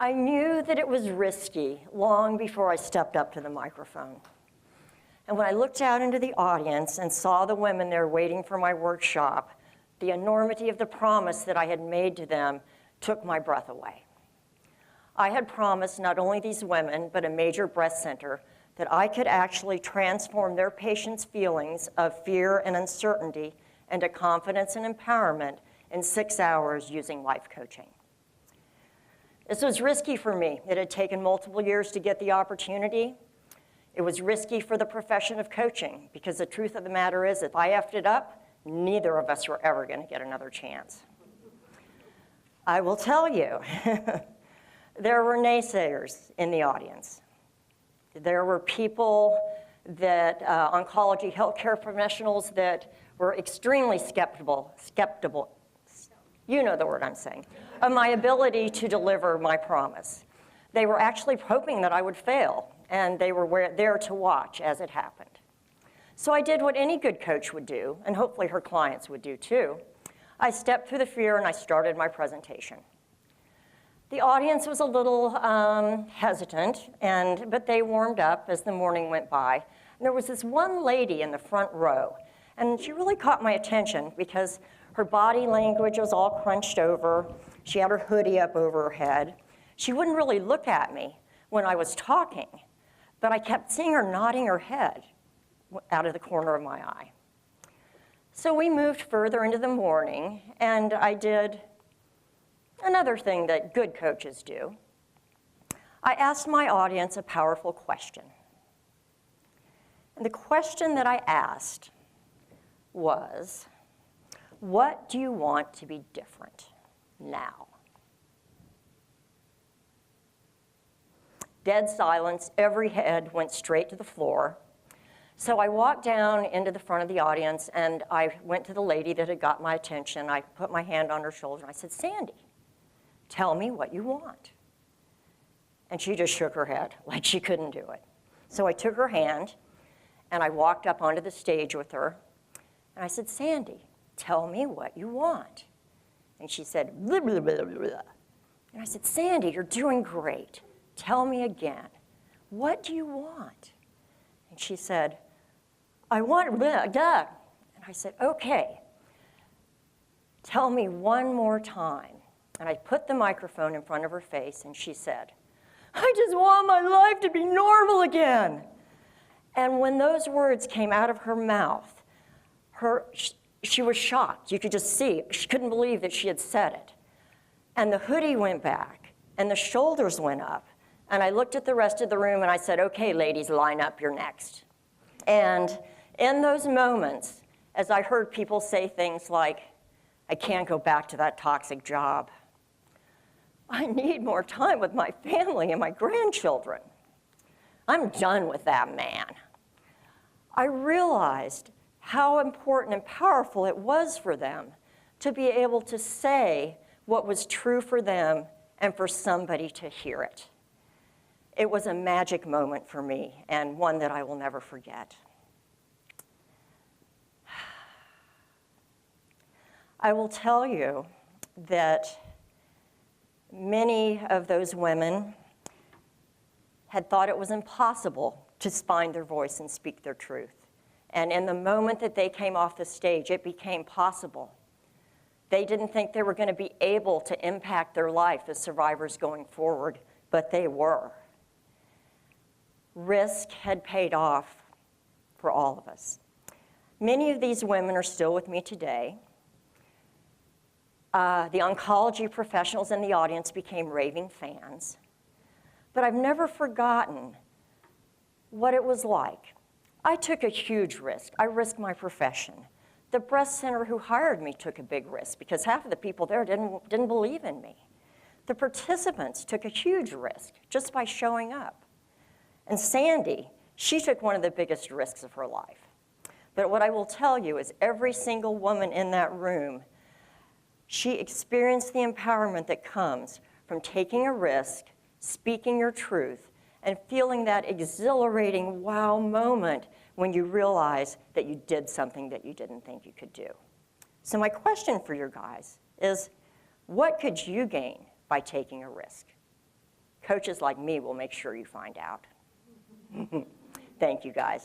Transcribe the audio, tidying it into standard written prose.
I knew that it was risky long before I stepped up to the microphone. And when I looked out into the audience and saw the women there waiting for my workshop, the enormity of the promise that I had made to them took my breath away. I had promised not only these women, but a major breast center, that I could actually transform their patients' feelings of fear and uncertainty into confidence and empowerment in 6 hours using life coaching. This was risky for me. It had taken multiple years to get the opportunity. It was risky for the profession of coaching, because the truth of the matter is, if I effed it up, neither of us were ever going to get another chance. I will tell you, there were naysayers in the audience. There were people that, oncology healthcare professionals that were extremely skeptical, you know the word I'm saying, of my ability to deliver my promise. They were actually hoping that I would fail, and they were there to watch as it happened. So I did what any good coach would do, and hopefully her clients would do too. I stepped through the fear and I started my presentation. The audience was a little hesitant, but they warmed up as the morning went by. And there was this one lady in the front row, and she really caught my attention because her body language was all crunched over. She had her hoodie up over her head. She wouldn't really look at me when I was talking, but I kept seeing her nodding her head out of the corner of my eye. So we moved further into the morning, and I did another thing that good coaches do. I asked my audience a powerful question. And the question that I asked was, what do you want to be different now? Dead silence, every head went straight to the floor. So I walked down into the front of the audience, and I went to the lady that had got my attention. I put my hand on her shoulder, and I said, Sandy, tell me what you want. And she just shook her head like she couldn't do it. So I took her hand, and I walked up onto the stage with her, and I said, Sandy, tell me what you want. And she said, blah, blah, blah, blah. And I said, Sandy, you're doing great. Tell me again, what do you want? And she said, I want blah, blah. And I said, okay, tell me one more time. And I put the microphone in front of her face, and she said, I just want my life to be normal again. And when those words came out of her mouth, she was shocked. You could just see. She couldn't believe that she had said it. And the hoodie went back, and the shoulders went up. And I looked at the rest of the room, and I said, okay, ladies, line up, you're next. And in those moments, as I heard people say things like, I can't go back to that toxic job. I need more time with my family and my grandchildren. I'm done with that man. I realized how important and powerful it was for them to be able to say what was true for them and for somebody to hear it. It was a magic moment for me, and one that I will never forget. I will tell you that many of those women had thought it was impossible to find their voice and speak their truth. And in the moment that they came off the stage, it became possible. They didn't think they were going to be able to impact their life as survivors going forward, but they were. Risk had paid off for all of us. Many of these women are still with me today. The oncology professionals in the audience became raving fans. But I've never forgotten what it was like. I took a huge risk. I risked my profession. The breast center who hired me took a big risk because half of the people there didn't believe in me. The participants took a huge risk just by showing up. And Sandy, she took one of the biggest risks of her life. But what I will tell you is every single woman in that room, she experienced the empowerment that comes from taking a risk, speaking your truth, and feeling that exhilarating wow moment when you realize that you did something that you didn't think you could do. So my question for you guys is, what could you gain by taking a risk? Coaches like me will make sure you find out. Thank you, guys.